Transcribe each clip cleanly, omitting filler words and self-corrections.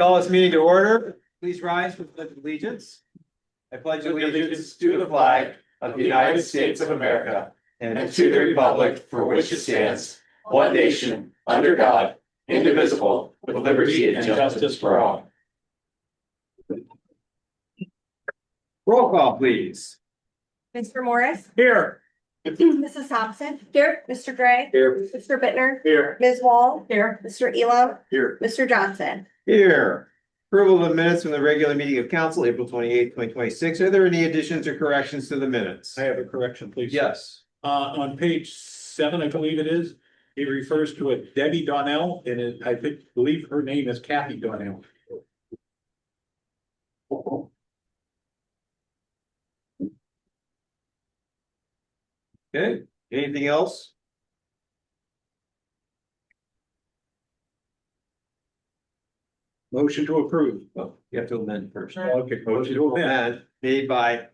Call this meeting to order. Please rise for the pledge of allegiance. I pledge Allegiance to the flag of the United States of America and to the republic for which it stands, one nation, under God, indivisible, with liberty and justice for all. Roll call, please. Mr. Morris, Here. Mrs. Thompson. Here. Mr. Gray. Here. Mr. Bittner, Here. Ms. Wall. Here. Mr. Elam, Here. Mr. Johnson. Here. Approval of minutes from the regular meeting of council, April 28th, 2026. Are there any additions or corrections to the minutes? I have a correction, please. Yes. On page 7, I believe it is, it refers to a Debbie Donnell, and believe her name is Kathy Donnell. Okay, anything else? Motion to approve. Well, you have to amend first. Okay, motion to amend. Amend made by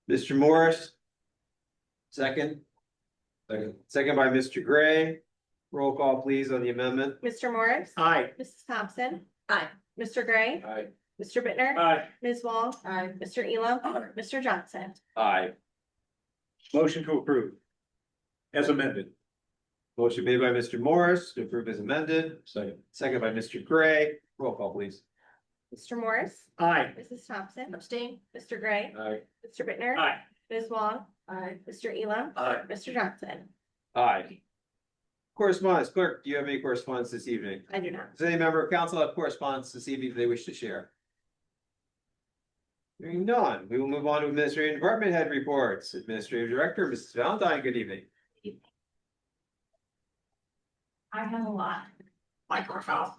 Mr. Morris. Second. Second by Mr. Gray. Roll call, please, on the amendment. Mr. Morris. Aye. Mrs. Thompson. Aye. Mr. Gray. Aye. Mr. Bittner. Aye. Ms. Wall. Aye. Mr. Elam. Mr. Johnson. Aye. Motion to approve. As amended. Motion made by Mr. Morris to approve as amended. Second. Second by Mr. Gray. Roll call, please. Mr. Morris. Aye. Mrs. Thompson. Abstain. Mr. Gray. Aye. Mr. Bittner. Aye. Ms. Wall. Aye. Mr. Elam. Aye. Mr. Johnson. Aye. Correspondence, clerk, do you have any correspondence this evening? I do not. Does any member of council have correspondence this evening that they wish to share? Hearing none, we will move on to administrative department head reports. Administrative Director, Mrs. Valentine, good evening. I have a lot. Microphone.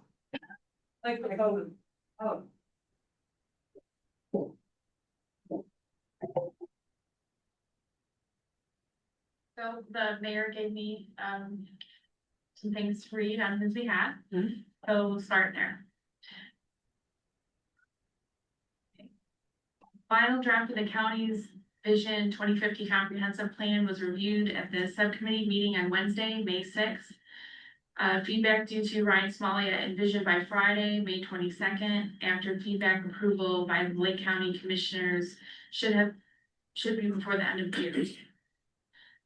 Like, oh. So the mayor gave me, some things to read on his behalf, so we'll start there. Final draft of the county's Vision 2050 comprehensive plan was reviewed at the subcommittee meeting on Wednesday, May 6th. Feedback due to Ryan Smalley at Envision by Friday, May 22nd, after feedback approval by the Lake County Commissioners should be before the end of the year.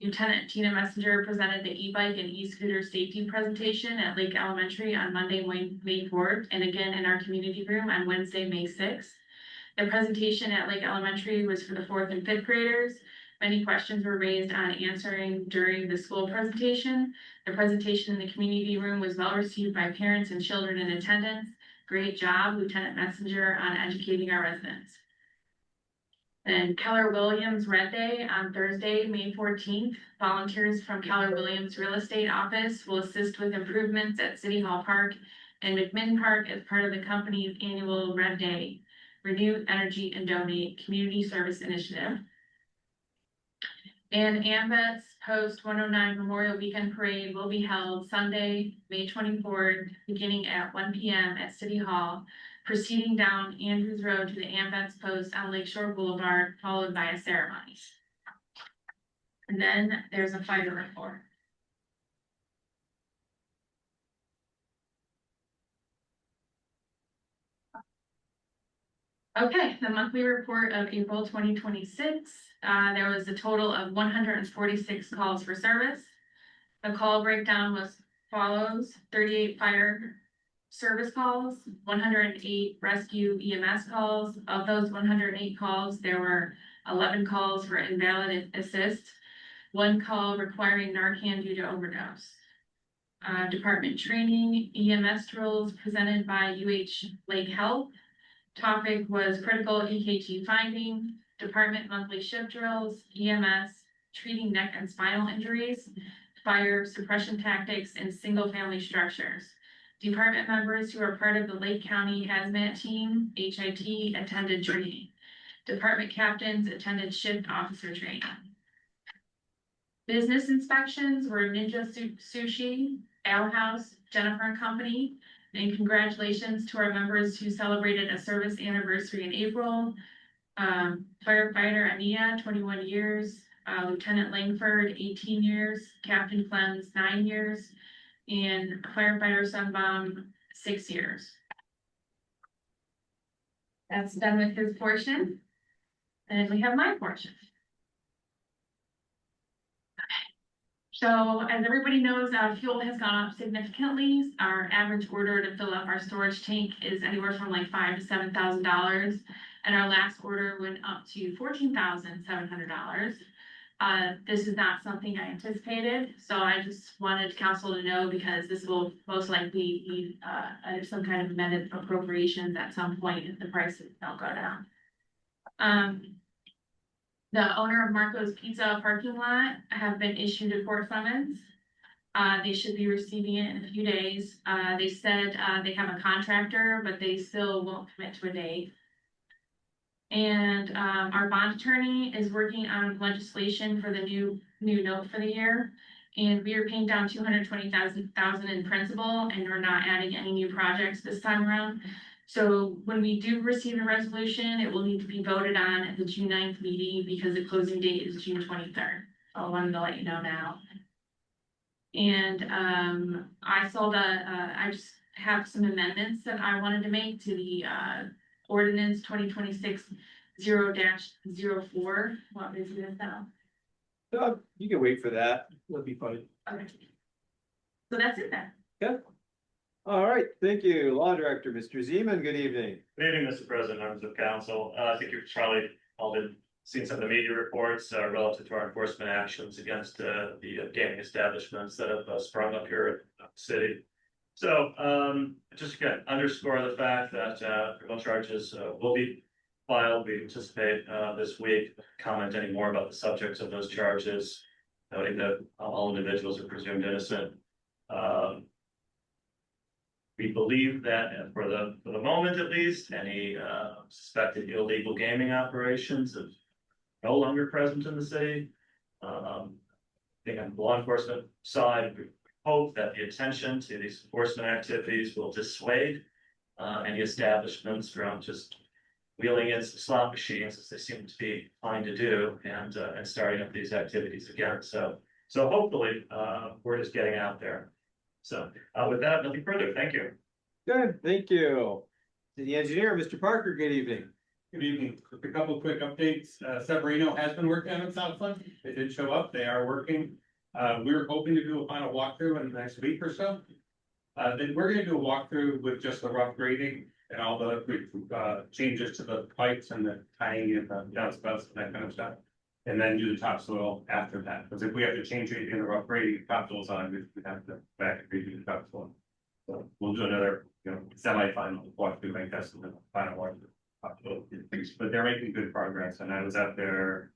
Lieutenant Tina Messenger presented the e-bike and e-scooter safety presentation at Lake Elementary on Monday, May 4th, and again in our community room on Wednesday, May 6th. The presentation at Lake Elementary was for the 4th and 5th graders. Many questions were raised on answering during the school presentation. The presentation in the community room was well received by parents and children in attendance. Great job, Lieutenant Messenger, on educating our residents. And Keller Williams Red Day on Thursday, May 14th. Volunteers from Keller Williams Real Estate Office will assist with improvements at City Hall Park and McMinn Park as part of the company's annual Red Day Renew Energy and Donate Community Service Initiative. And AMVET's Post 109 Memorial Weekend Parade will be held Sunday, May 24th, beginning at 1 p.m. at City Hall, proceeding down Andrews Road to the AMVET's Post on Lakeshore Boulevard, followed by a ceremony. And then there's a fire report. Okay, the monthly report of April 2026. There was a total of 146 calls for service. The call breakdown was follows: 38 fire service calls, 108 rescue EMS calls. Of those 108 calls, there were 11 calls for invalid assist, 1 call requiring Narcan due to overdose. Department training, EMS drills presented by UH Lake Health. Topic was critical EKG finding, department monthly shift drills, EMS, treating neck and spinal injuries, fire suppression tactics, and single-family structures. Department members who are part of the Lake County Hazmat Team, HIT, attended training. Department captains attended shift officer training. Business inspections were Ninja Sushi, Ale House, Jennifer & Company. And congratulations to our members who celebrated a service anniversary in April. Firefighter Ania, 21 years. Lieutenant Langford, 18 years. Captain Clems, 9 years. And firefighter Sunbaum, 6 years. That's done with his portion. And we have my portion. So as everybody knows, fuel has gone up significantly. Our average order to fill up our storage tank is anywhere from like $5,000 to $7,000. And our last order went up to $14,700. This is not something I anticipated, so I just wanted council to know because this will most likely need, some kind of amended appropriations at some point if the prices don't go down. The owner of Marco's Pizza parking lot have been issued a court summons. They should be receiving it in a few days. They said, they have a contractor, but they still won't commit to a date. And, our bond attorney is working on legislation for the new note for the year. And we are paying down $220,000 in principal, and we're not adding any new projects this time around. So when we do receive a resolution, it will need to be voted on at the June 9th meeting because the closing date is June 23rd. I wanted to let you know now. And I just have some amendments that I wanted to make to the ordinance 2026 0-04. Want me to do this now? You can wait for that. That'll be fine. Okay. So that's it then. All right, thank you. Law Director, Mr. Zeman, good evening. Good evening, Mr. President, members of council. I think you've probably all been seeing some of the media reports relative to our enforcement actions against the gaming establishments that have sprung up here in the city. So just again, underscore the fact that criminal charges will be filed. We anticipate this week. Comment any more about the subjects of those charges, noting that all individuals are presumed innocent. We believe that for the moment, at least, any suspected illegal gaming operations are no longer present in the city. I think on the law enforcement side, we hope that the attention to these enforcement activities will dissuade any establishments from just wheeling in some slot machines, as they seem to be trying to do, and starting up these activities again. So hopefully, word is getting out there. So with that, nothing further. Thank you. Good, thank you. To the engineer, Mr. Parker, good evening. Good evening. A couple of quick updates. Severino has been working on Southland. They did show up. They are working. We're hoping to do a final walkthrough in the next week or so. Then we're gonna do a walkthrough with just the rough grading and all the changes to the pipes and the tying in the downspouts and that kind of stuff. And then do the topsoil after that, because if we have to change it in the rough grading, topsoil's on, we have to back and redo the topsoil. So we'll do another, semi-final walkthrough, I guess, and then final walkthrough. But they're making good progress, and I was out there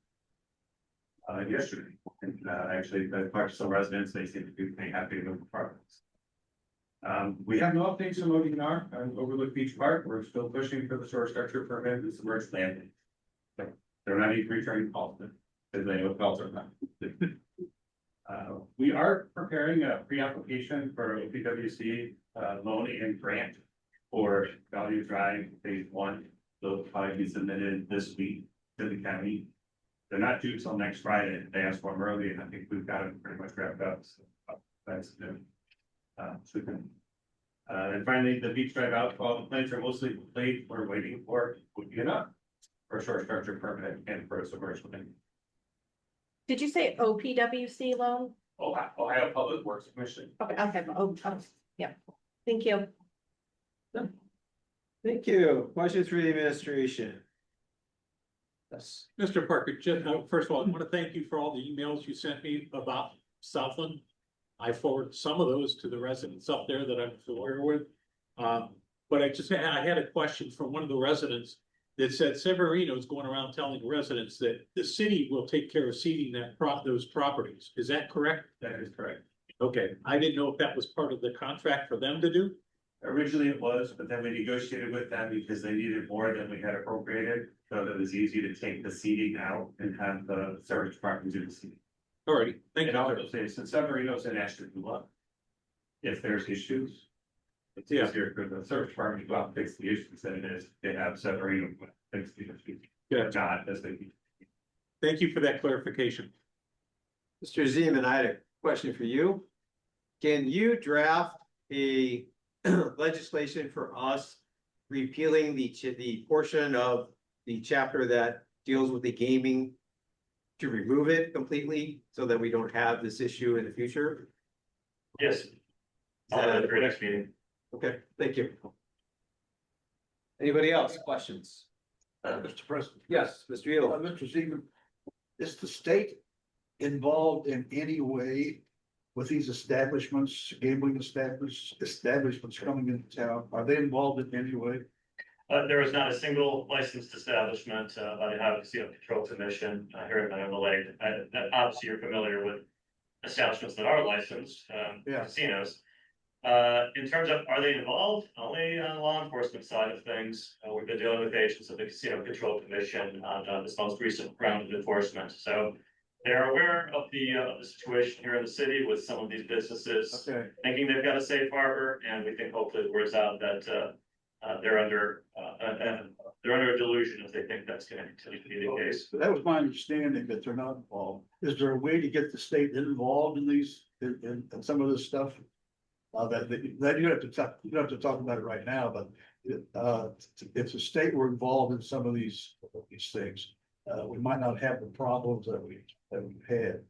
yesterday, and actually I talked to some residents. They seem to be pretty happy with the progress. We have no updates from ODNR on Overlook Beach Park. We're still pushing for the shore structure permit and submerged landing. They're not even returning calls because they know calls are not. We are preparing a pre-application for OPWC loan and grant for Value Drive Phase 1. They'll probably be submitted this week to the county. They're not due till next Friday. They asked for them early, and I think we've got them pretty much wrapped up. So that's good. And finally, the beach drive out, all the plans are mostly complete. We're waiting for for a short structure permit and for a submerged landing. Did you say OPWC loan? Ohio Public Works Commission. Okay, yeah, thank you. Thank you. Questions for the administration? Yes. Mr. Parker, first of all, I want to thank you for all the emails you sent me about Southland. I forwarded some of those to the residents up there that I'm familiar with. But I had a question from one of the residents that said Severino is going around telling residents that the city will take care of seeding those properties. Is that correct? That is correct. Okay, I didn't know if that was part of the contract for them to do. Originally it was, but then we negotiated with them because they needed more than we had appropriated. So that it was easy to take the seeding out and have the service department do the seeding. Alrighty, thank And you. I'll say, since Severino's an extra luck. If there's issues. It's Yeah. easier for the service department to go out and fix the issues than it is to have Severino fix the issues. Yeah. Not as they. Thank you for that clarification. Mr. Zeman, I had a question for you. Can you draft a legislation for us repealing the portion of the chapter that deals with the gaming. To remove it completely so that we don't have this issue in the future. Yes. I'll have it for next meeting. Okay, thank you. Anybody else? Questions? Mr. President. Yes, Mr. Elo. Mr. Zeman, is the state involved in any way with these establishments, gambling establishments coming into town? Are they involved in any way? There is not a single licensed establishment by the Ohio Casino Control Commission here in Manila Lake. Obviously, you're familiar with establishments that are licensed, Yeah. casinos. In terms of, are they involved? Only on the law enforcement side of things. We've been dealing with agents of the Casino Control Commission on this most recent round of enforcement. So they're aware of the situation here in the city with some of these businesses Okay. thinking they've got a safe harbor, and we think hopefully the word's out that they're under a delusion if they think that's gonna continue to be the case. So that was my understanding that they're not involved. Is there a way to get the state involved in these, in some of this stuff? That you don't have to talk about it right now, but if the state were involved in some of these things, we might not have the problems that we've had.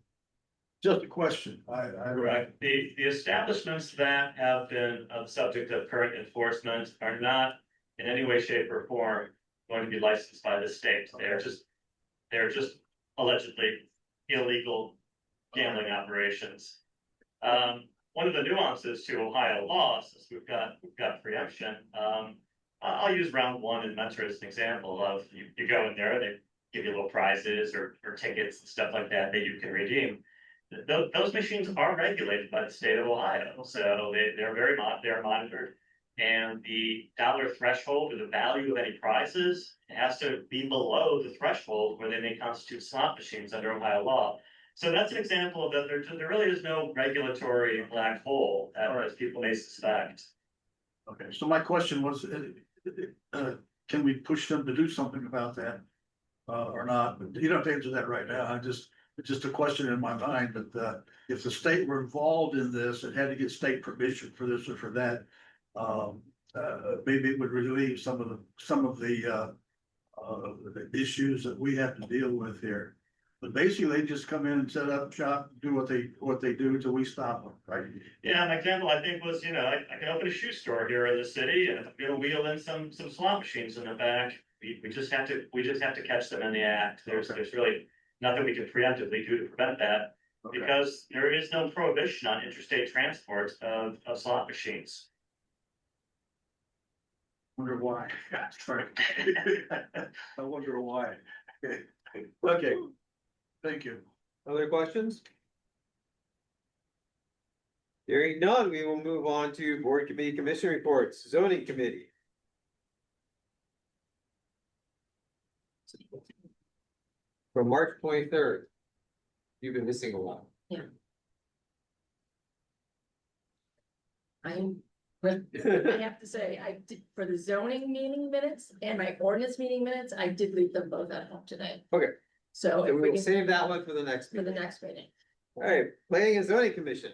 Just a question. Correct. The establishments that have been subject of current enforcement are not in any way, shape, or form going to be licensed by the state. They're just allegedly illegal gambling operations. One of the nuances to Ohio laws is we've got preemption. I'll use round one in Metro as an example of you go in there, they give you little prizes or tickets and stuff like that you can redeem. Those machines are regulated by the state of Ohio, so they're monitored. And the dollar threshold or the value of any prizes has to be below the threshold where they may constitute slot machines under Ohio law. So that's an example of that there really is no regulatory black hole as people may suspect. Okay, so my question was, can we push them to do something about that? Or not? You don't have to answer that right now. It's just a question in my mind that if the state were involved in this and had to get state permission for this or for that, maybe it would relieve some of the issues that we have to deal with here. But basically, they just come in and set up shop, do what they do until we stop them, right? Yeah, an example I think was, I can open a shoe store here in the city and wheel in some slot machines in the back. We just have to catch them in the act. There's really nothing we can preemptively do to prevent that. Okay. Because there is no prohibition on interstate transport of slot machines. Wonder why. Sorry. I wonder why. Okay. Thank you. Other questions? Hearing none, we will move on to board committee commission reports, zoning committee. From March 23rd. You've been missing a lot. I have to say, I did, for the zoning meeting minutes and my ordinance meeting minutes, I did leave them both at home today. Okay. So And if we we will can, save that one for the next for the meeting. next meeting. All right, planning and zoning commission.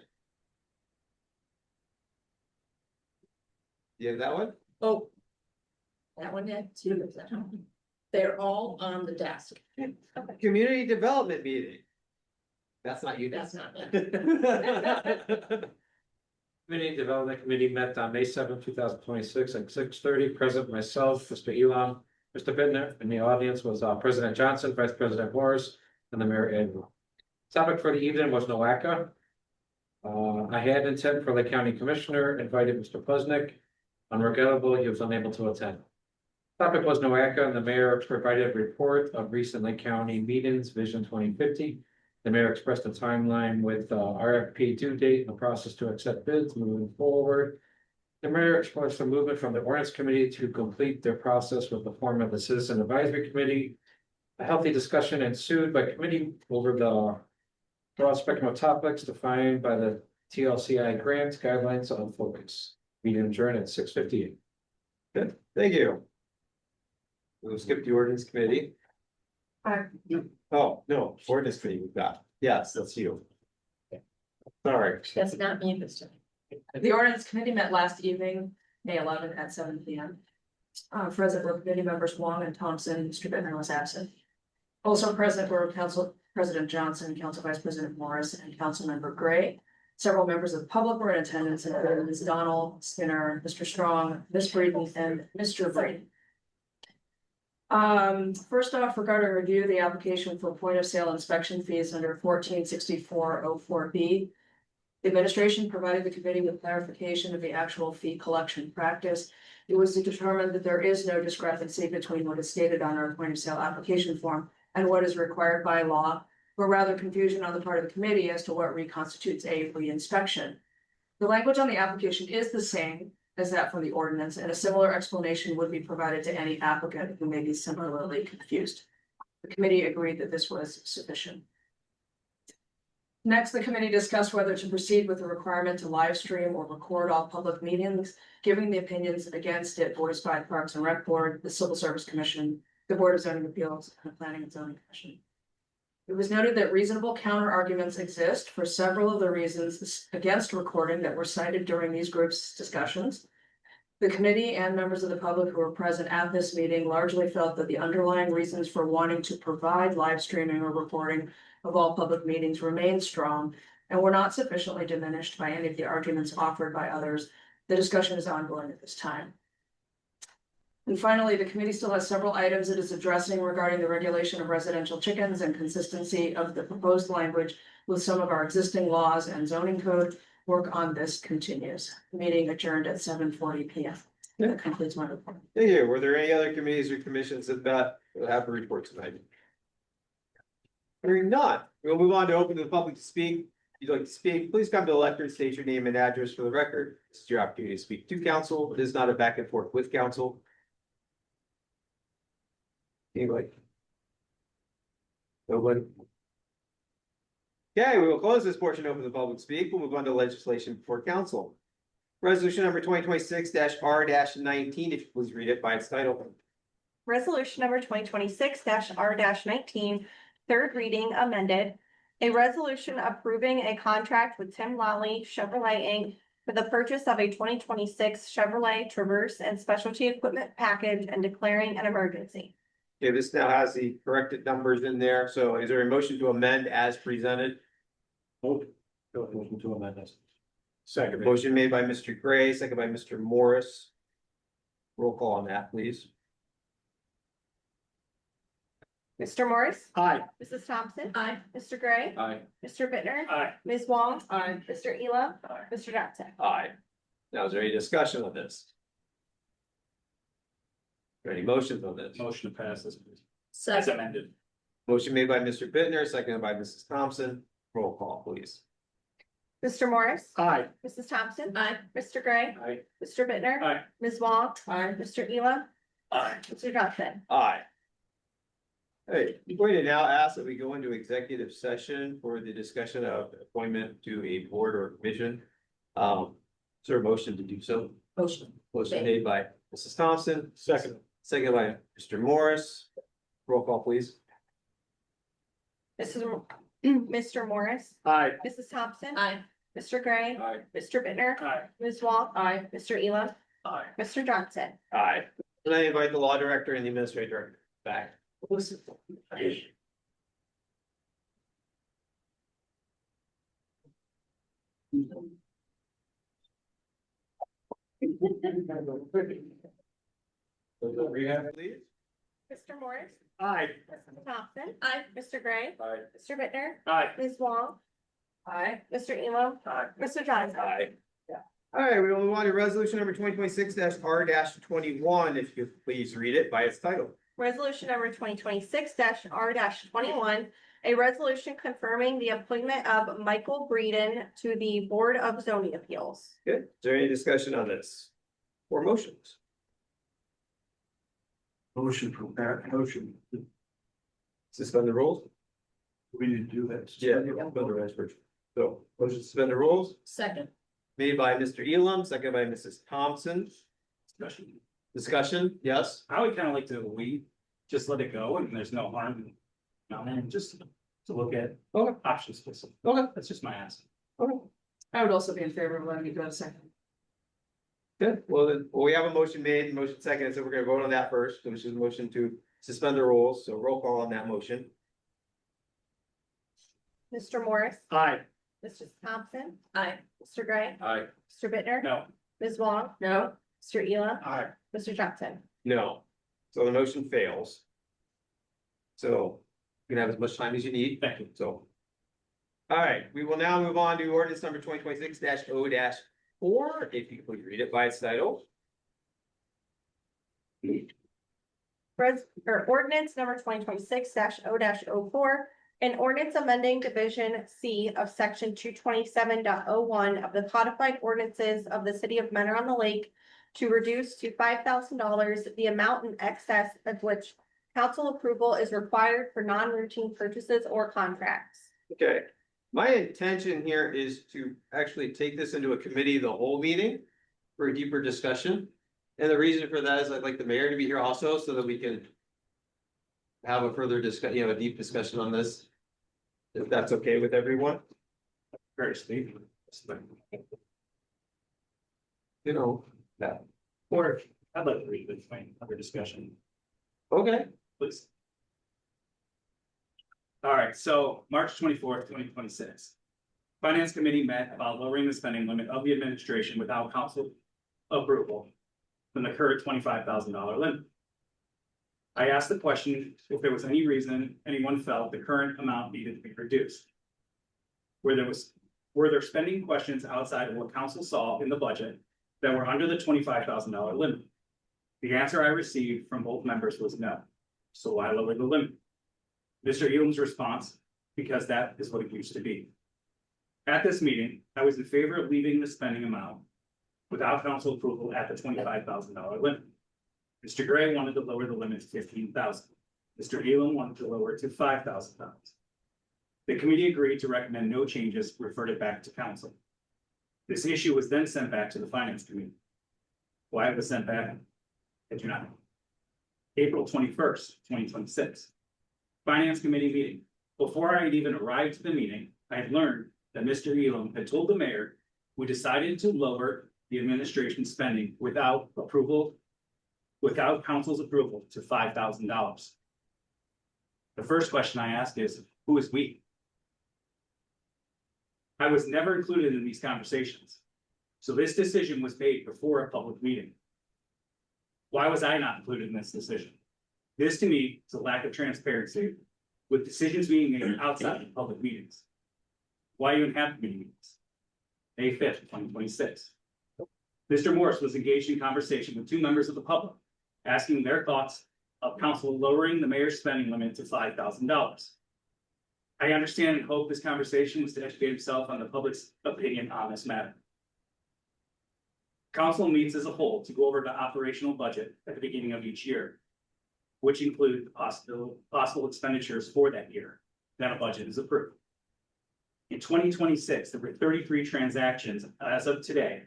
You have that one? Oh. That one had two of them. They're all on the desk. Community development meeting. That's not you. That's not it. Community Development Committee met on May 7th, 2026 at 6:30. Present myself, Mr. Elam, Mr. Bittner. In the audience was President Johnson, Vice President Morris, and the Mayor Edwin. Topic for the evening was NOACA. I had intent for the County Commissioner, invited Mr. Plesnick. Unregrettable, he was unable to attend. Topic was NOACA, and the Mayor provided a report of recent Lake County meetings, Vision 2050. The Mayor expressed a timeline with RFP due date and the process to accept bids moving forward. The Mayor expressed a movement from the Ordinance Committee to complete their process with the form of the Citizen Advisory Committee. A healthy discussion ensued by committee over the broad spectrum of topics defined by the TLCI grants guidelines on focus. Meeting adjourned at 6:58. Good, thank you. We'll skip the ordinance committee. Oh, no, ordinance committee we've got. Yes, that's you. Sorry. That's not me this time. The ordinance committee met last evening, May 11th at 7 p.m. Present were committee members Wong and Thompson. Mr. Bittner was absent. Also present were Council President Johnson, Council Vice President Morris, and Councilmember Gray. Several members of the public were in attendance, including Ms. Donald, Skinner, Mr. Strong, Ms. Breeden, and Mr. Breeden. First off, regarding review the application for point of sale inspection fees under 146404B. The administration provided the committee with clarification of the actual fee collection practice. It was determined that there is no discrepancy between what is stated on our point of sale application form and what is required by law, but rather confusion on the part of the committee as to what reconstitutes a re-inspection. The language on the application is the same as that from the ordinance, and a similar explanation would be provided to any applicant who may be similarly confused. The committee agreed that this was sufficient. Next, the committee discussed whether to proceed with the requirement to live stream or record all public meetings, giving the opinions against it voiced by the Parks and Rec Board, the Civil Service Commission, the Board of Zoning Appeals, and the Planning and Zoning Commission. It was noted that reasonable counter arguments exist for several of the reasons against recording that were cited during these groups' discussions. The committee and members of the public who were present at this meeting largely felt that the underlying reasons for wanting to provide live streaming or recording of all public meetings remain strong and were not sufficiently diminished by any of the arguments offered by others. The discussion is ongoing at this time. And finally, the committee still has several items it is addressing regarding the regulation of residential chickens and consistency of the proposed language with some of our existing laws and zoning code. Work on this continues. Meeting adjourned at 7:40 p.m. That concludes my report. Thank you. Were there any other committees or commissions that have a report tonight? Hearing none, we'll move on to open to the public to speak. If you'd like to speak, please come to the lectern, state your name and address for the record. This is your opportunity to speak to council. It is not a back and forth with council. Anybody? Nobody? Okay, we will close this portion open to the public speak. We'll move on to legislation before council. Resolution number 2026-R-19, if you please read it by its title. Resolution number 2026-R-19, third reading amended. A resolution approving a contract with Tim Lally Chevrolet Inc. for the purchase of a 2026 Chevrolet Traverse and specialty equipment package and declaring an emergency. Okay, this now has the corrected numbers in there. So is there a motion to amend as presented? Motion to amend this. Second. Motion made by Mr. Gray, second by Mr. Morris. Roll call on that, please. Mr. Morris? Aye. Mrs. Thompson? Aye. Mr. Gray? Aye. Mr. Bittner, Aye. Ms. Wong? Aye. Mr. Elam? Aye. Mr. Johnson? Aye. Now, is there any discussion on this? Are there any motions on this? Motion to pass this, please. As Second. amended. Motion made by Mr. Bittner, seconded by Mrs. Thompson. Roll call, please. Mr. Morris? Aye. Mrs. Thompson? Aye. Mr. Gray? Aye. Mr. Bittner, Aye. Ms. Wong? Aye. Mr. Elam? Aye. Mr. Johnson? Aye. Hey, I'm going to now ask that we go into executive session for the discussion of appointment to a board or commission. Is there a motion to do so? Motion. Motion made by Mrs. Thompson, Second. seconded by Mr. Morris. Roll call, please. Mr. Morris? Aye. Mrs. Thompson? Aye. Mr. Gray? Aye. Mr. Bittner, Aye. Ms. Wong? Aye. Mr. Elam? Aye. Mr. Johnson? Aye. And I invite the law director and the administrative director back. Listen. Please. Mr. Morris? Aye. Mrs. Thompson? Aye. Mr. Gray? Aye. Mr. Bittner, Aye. Ms. Wong? Aye. Mr. Elam? Aye. Mr. Johnson? Aye. All right, we will move on to resolution number 2026-R-21. If you could please read it by its title. Resolution number 2026-R-21, a resolution confirming the appointment of Michael Breeden to the Board of Zoning Appeals. Good. Is there any discussion on this? Or motions? Motion for that, motion. Suspend the rules? We need to do that. Yeah. Suspend the rules first. So, motion to suspend the rules, Second. made by Mr. Elam, seconded by Mrs. Thompson. Discussion, yes? I would kind of like to just let it go and there's no harm. And just to look at options. Okay. That's just my ask. I would also be in favor of letting it go to second. Good, well, then, we have a motion made, motion second, so we're gonna vote on that first, which is a motion to suspend the rules, so roll call on that motion. Mr. Morris, Aye. Mrs. Thompson, Aye. Mr. Gray, Aye. Mr. Bittner, No. Ms. Wong, No. Mr. Elam, Aye. Mr. Johnson. No, so the motion fails. So you can have as much time as you need. Thank you. So. All right, we will now move on to ordinance number 2026-0-4, if you could please read it by its title. Ordinance number 2026-0-04, an ordinance amending Division C of Section 227.01 of the codified ordinances of the city of Mentor on the Lake to reduce to $5,000 the amount in excess of which council approval is required for non-routine purchases or contracts. Okay, my intention here is to actually take this into a committee of the whole meeting for a deeper discussion. And the reason for that is I'd like the mayor to be here also so that we can have a further a deep discussion on this. If that's okay with everyone, Very Steve. you know, that, Or I'd like to read this thing under discussion, okay, please. All right, so March 24th, 2026. Finance Committee met about lowering the spending limit of the administration without council approval from the current $25,000 limit. I asked the question if there was any reason anyone felt the current amount needed to be reduced. Were there spending questions outside of what council saw in the budget that were under the $25,000 limit? The answer I received from both members was no. So I lowered the limit. Mr. Elam's response, because that is what it used to be. At this meeting, I was in favor of leaving the spending amount without council approval at the $25,000 limit. Mr. Gray wanted to lower the limit to $15,000. Mr. Elam wanted to lower it to $5,000. The committee agreed to recommend no changes, referred it back to council. This issue was then sent back to the finance committee. Why it was sent back? I do not know. April 21st, 2026. Finance committee meeting. Before I had even arrived to the meeting, I had learned that Mr. Elam had told the mayor we decided to lower the administration spending without council's approval to $5,000. The first question I ask is, who is we? I was never included in these conversations. So this decision was made before a public meeting. Why was I not included in this decision? This to me is a lack of transparency with decisions being made outside of public meetings. Why even have committee meetings? May 5th, 2026. Mr. Morris was engaged in conversation with two members of the public, asking their thoughts of council lowering the mayor's spending limit to $5,000. I understand and hope this conversation was to educate himself on the public's opinion on this matter. Council meets as a whole to go over the operational budget at the beginning of each year, which include the possible expenditures for that year. Then a budget is approved. In 2026, there were 33 transactions as of today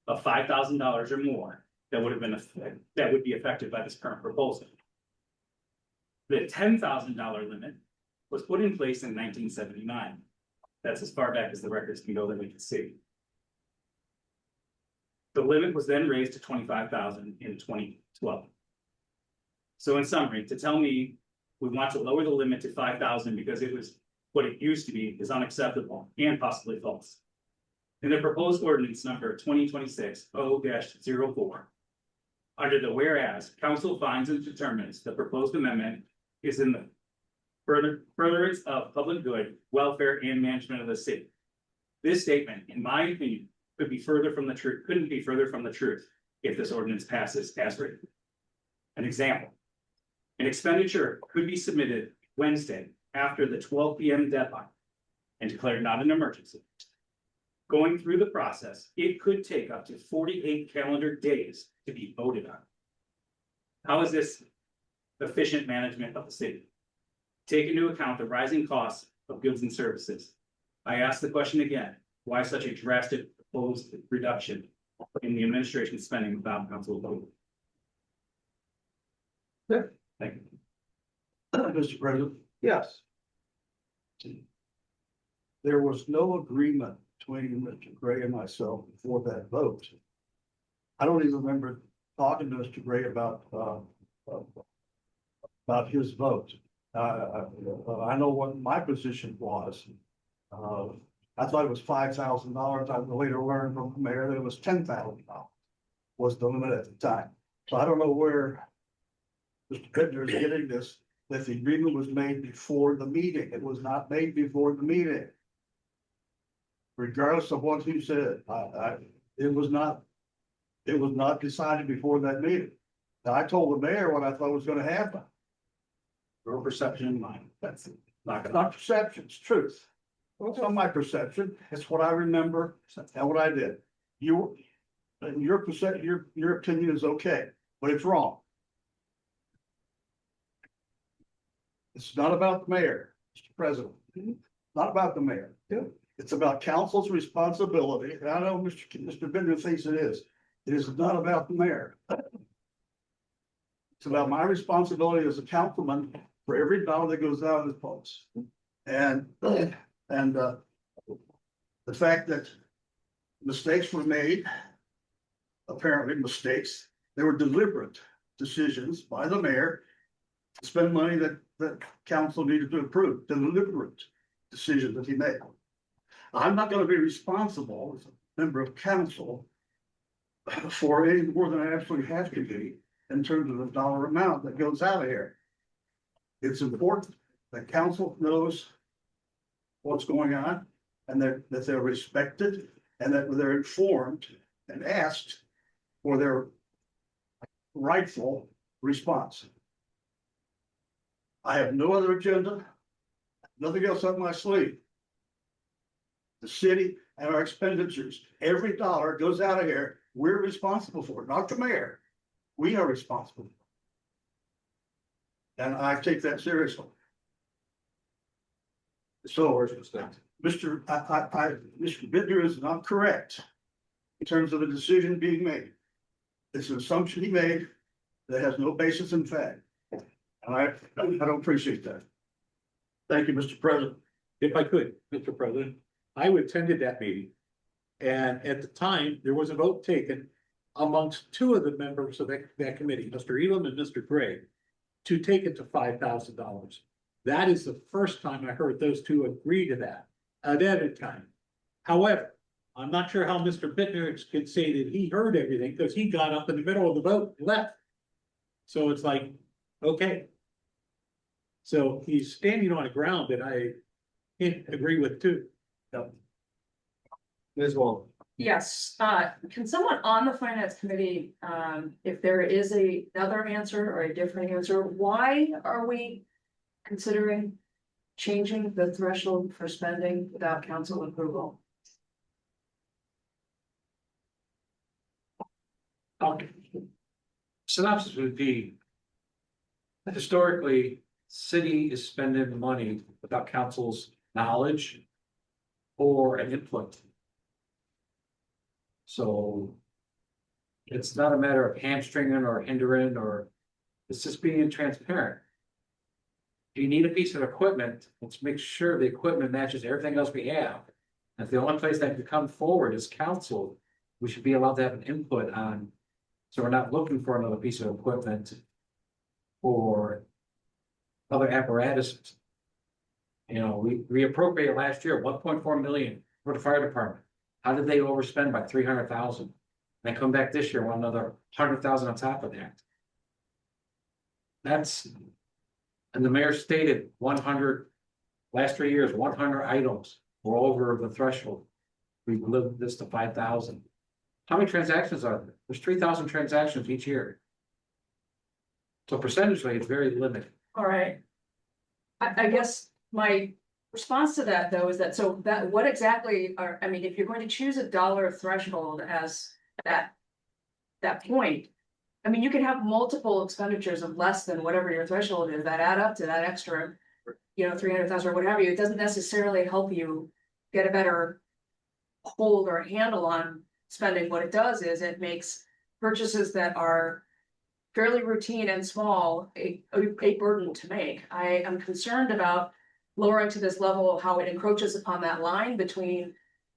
of $5,000 or more that would be affected by this current proposal. The $10,000 limit was put in place in 1979. That's as far back as the records can go that we can see. The limit was then raised to $25,000 in 2012. So in summary, to tell me we want to lower the limit to $5,000 because it was what it used to be is unacceptable and possibly false. In the proposed ordinance number 2026-0-04, under the whereas, council finds and determines the proposed amendment is in the furtherance of public good, welfare, and management of the city. This statement, in my opinion, couldn't be further from the truth if this ordinance passes as written. An example, an expenditure could be submitted Wednesday after the 12 p.m. deadline and declared not an emergency. Going through the process, it could take up to 48 calendar days to be voted on. How is this efficient management of the city? Take into account the rising costs of goods and services. I ask the question again, why such a drastic proposed reduction in the administration spending without council approval? Thank you. Mr. President, yes. there was no agreement between Mr. Gray and myself before that vote I don't even remember talking to Mr. Gray about his vote. I know what my position was. I thought it was $5,000. I later learned from the mayor that it was $10,000 was the limit at the time. So I don't know where Mr. Bittner is getting this, that the agreement was made before the meeting. It was not made before the meeting. Regardless of what he said, it was not decided before that meeting. Now, I told the mayor what I thought was gonna happen. Your perception and mine, that's not It's gonna. not perception, it's truth. It's not my perception, it's what I remember and what I did. Your perception, your opinion is okay, but it's wrong. It's not about the mayor, Mr. President. Not about the mayor. It's about council's responsibility. And I know Mr. Bender thinks it is. It is not about the mayor. It's about my responsibility as a councilman for every dollar that goes out of this post. And the fact that mistakes were made, apparently mistakes, they were deliberate decisions by the mayor to spend money that council needed to approve, deliberate decision that he made. I'm not gonna be responsible as a member of council for any more than I absolutely have to be in terms of the dollar amount that goes out of here. It's important that council knows what's going on and that they're respected and that they're informed and asked for their rightful response. I have no other agenda, nothing else up my sleeve. The city and our expenditures, every dollar goes out of here, we're responsible for it, not the mayor. We are responsible. And I take that seriously. So, Mr. Bittner is not correct in terms of the decision being made. It's an assumption he made that has no basis in fact. And I don't appreciate that. Thank you, Mr. President. If I could, Mr. President, I attended that meeting. And at the time, there was a vote taken amongst two of the members of that committee, Mr. Elam and Mr. Gray, to take it to $5,000. That is the first time I heard those two agree to that at any time. However, I'm not sure how Mr. Bittner can say that he heard everything because he got up in the middle of the vote and left. So it's like, okay. So he's standing on a ground that I can't agree with too. Ms. Wong. Yes, can someone on the finance committee, if there is another answer or a different answer, why are we considering changing the threshold for spending without council approval? Synopsis would be that historically, city is spending money without council's knowledge or an input. So it's not a matter of hamstringing or hindering, or it's just being transparent. If you need a piece of equipment, let's make sure the equipment matches everything else we have. If the only place that can come forward is council, we should be allowed to have an input on. So we're not looking for another piece of equipment or other apparatus. You know, we appropriated last year 1.4 million for the fire department. How did they overspend by 300,000? They come back this year, want another 100,000 on top of that. That's, and the mayor stated 100, last 3 years, 100 items were over the threshold. We've lived this to 5,000. How many transactions are there? There's 3,000 transactions each year. So percentage-wise, it's very limited. All right. I guess my response to that though is that, so that, what exactly are, I mean, if you're going to choose a dollar threshold as that point, I mean, you can have multiple expenditures of less than whatever your threshold is that add up to that extra, 300,000 or whatever. It doesn't necessarily help you get a better hold or handle on spending. What it does is it makes purchases that are fairly routine and small a burden to make. I am concerned about lowering to this level how it encroaches upon that line between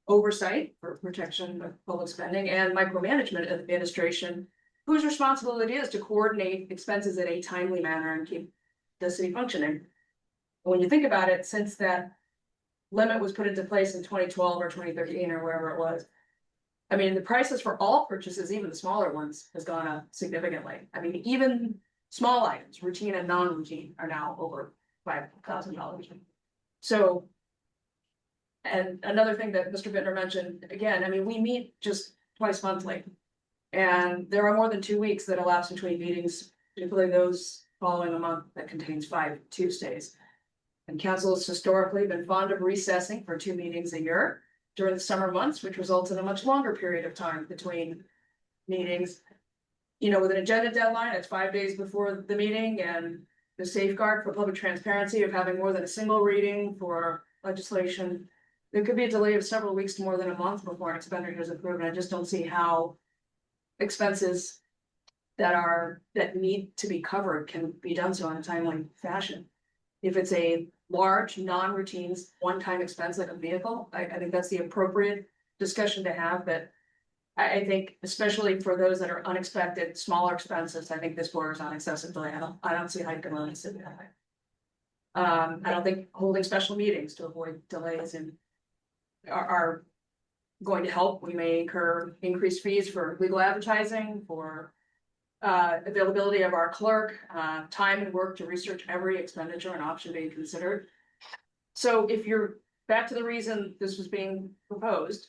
oversight for protection of public spending and micromanagement administration, whose responsibility it is to coordinate expenses in a timely manner and keep the city functioning. When you think about it, since that limit was put into place in 2012 or 2013 or wherever it was, I mean, the prices for all purchases, even the smaller ones, has gone up significantly. I mean, even small items, routine and non-routine, are now over $5,000. So. And another thing that Mr. Bittner mentioned, again, I mean, we meet just twice monthly. And there are more than 2 weeks that elapse between meetings, particularly those following a month that contains 5 Tuesdays. And council has historically been fond of recessing for 2 meetings a year during the summer months, which results in a much longer period of time between meetings. You know, with an agenda deadline, it's 5 days before the meeting, and the safeguard for public transparency of having more than a single reading for legislation. There could be a delay of several weeks to more than a month before an expenditure is approved, and I just don't see how expenses that need to be covered can be done so in a timely fashion. If it's a large, non-routine, one-time expense like a vehicle, I think that's the appropriate discussion to have, but I think especially for those that are unexpected, smaller expenses, I think this borders on excessive delay. I don't see how you can really sit that. I don't think holding special meetings to avoid delays are going to help. We may incur increased fees for legal advertising, for availability of our clerk, time and work to research every expenditure and option being considered. So if you're back to the reason this was being proposed,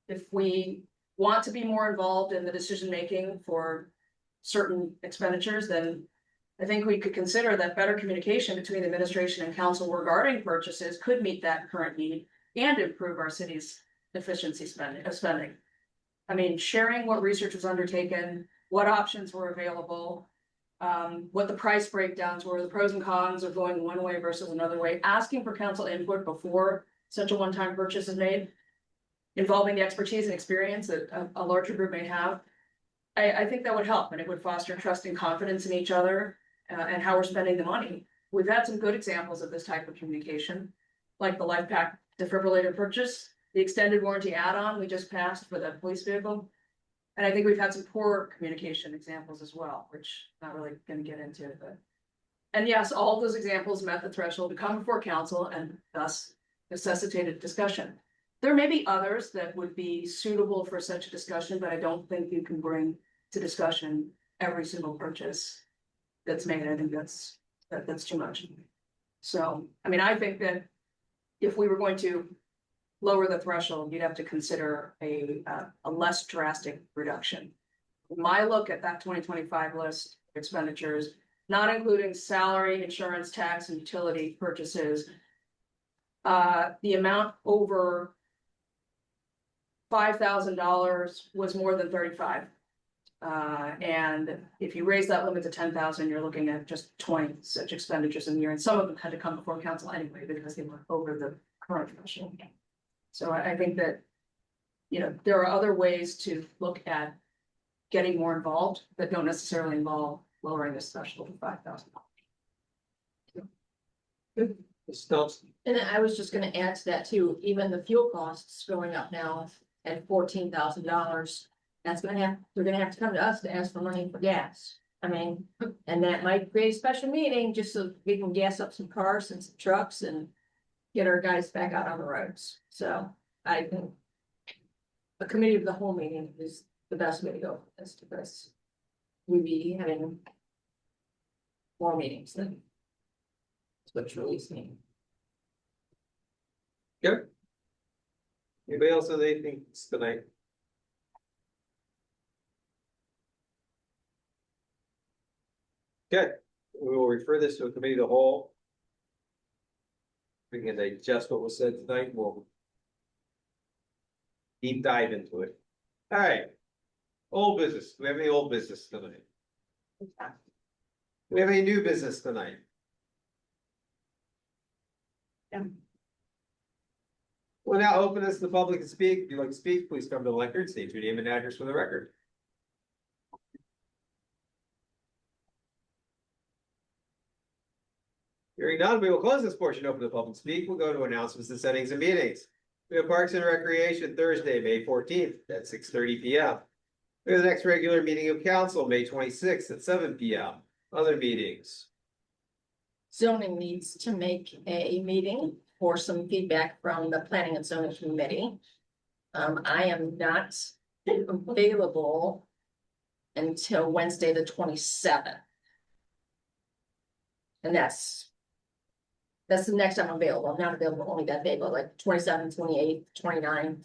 if we want to be more involved in the decision-making for certain expenditures, then I think we could consider that better communication between administration and council regarding purchases could meet that current need and improve our city's efficiency spending. I mean, sharing what research was undertaken, what options were available, what the price breakdowns were, the pros and cons of going one way versus another way, asking for council input before such a one-time purchase is made, involving the expertise and experience that a larger group may have. I think that would help, and it would foster trust and confidence in each other and how we're spending the money. We've had some good examples of this type of communication, like the LifePak defibrillator purchase, the extended warranty add-on we just passed for the police vehicle. And I think we've had some poor communication examples as well, which I'm not really gonna get into, but. And yes, all of those examples met the threshold to come before council and thus necessitated discussion. There may be others that would be suitable for such a discussion, but I don't think you can bring to discussion every single purchase that's made. I think that's too much. So, I mean, I think that if we were going to lower the threshold, you'd have to consider a less drastic reduction. My look at that 2025 list of expenditures, not including salary, insurance, tax, and utility purchases, the amount over $5,000 was more than 35. And if you raise that limit to 10,000, you're looking at just 20 such expenditures in a year, and some of them had to come before council anyway because they were over the current threshold. So I think that, you know, there are other ways to look at getting more involved that don't necessarily involve lowering this threshold to $5,000. And I was just gonna add to that too, even the fuel costs going up now at $14,000. They're gonna have to come to us to ask for money for gas. I mean, and that might create a special meeting just so we can gas up some cars and some trucks and get our guys back out on the roads. So I think a committee of the whole meeting is the best way to go for this, because we'd be having more meetings than what's released meeting. Good. Anybody else have anything tonight? Good. We will refer this to a committee of the whole. We can digest what was said tonight. We'll deep dive into it. All right. Old business. Do we have any old business tonight? Do we have any new business tonight? Yeah. We'll now open this to the public to speak. If you'd like to speak, please come to the lectern, state your name and address for the record. Hearing none, we will close this portion open to the public to speak. We'll go to announcements and settings and meetings. We have Parks and Recreation Thursday, May 14th at 6:30 P.M. We have the next regular meeting of council, May 26th at 7 P.M. Other meetings. Zoning needs to make a meeting for some feedback from the planning and zoning committee. I am not available until Wednesday, the 27th. And that's the next I'm available. I'm not available only that day, but like 27, 28, 29.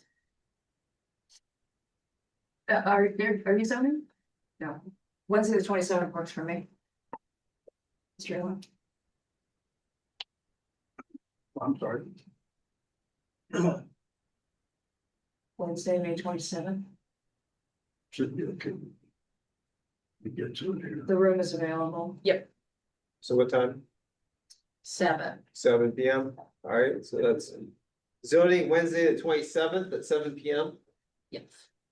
Are you zoning? No. Wednesday, the 27th works for me. Mr. Allen? I'm sorry. Wednesday, May 27th. Should be okay. We get to it here. The room is available. So what time? 7. 7 P.M. All right, so that's zoning Wednesday, the 27th at 7 P.M. Yes.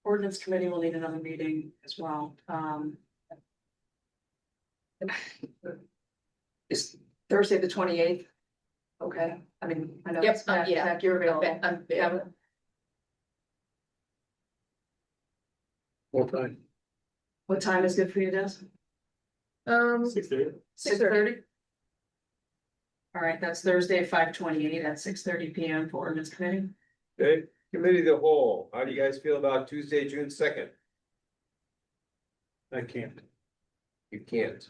Ordinance committee will need another meeting as well. Is Thursday, the 28th? Okay, I mean, I know. Yep, it's back- yeah. back, You're available. I'm available. What time? What time is good for you, Des? 6:30. 6:30? All right, that's Thursday, 5/28 at 6:30 PM for ordinance committee. Okay, committee of the whole, how do you guys feel about Tuesday, June 2nd? I can't. You can't.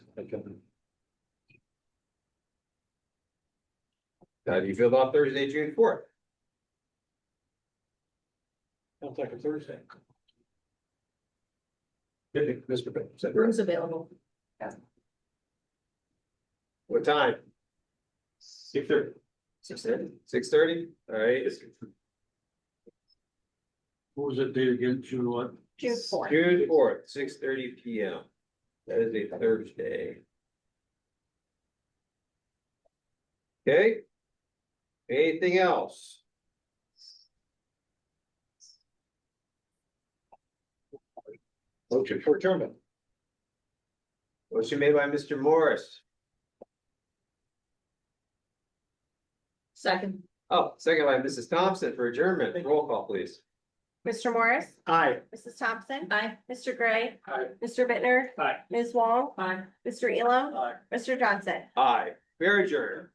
How do you feel about Thursday, June 4th? Sounds like a Thursday. Mr. Pitt, is that correct? Room's available. What time? 6:30. 6:30. 6:30, all right. What was that date again? June what? June 4th. June 4th, 6:30 P.M. That is a Thursday. Okay. Anything else? Motion for adjournment. Motion made by Mr. Morris. Second. Oh, second by Mrs. Thompson for adjournment. Roll call, please. Mr. Morris, Aye. Mrs. Thompson, Aye. Mr. Gray, Aye. Mr. Bittner, Aye. Ms. Wong, Bye. Mr. Elam, Aye. Mr. Johnson. Aye. Fair adjourned.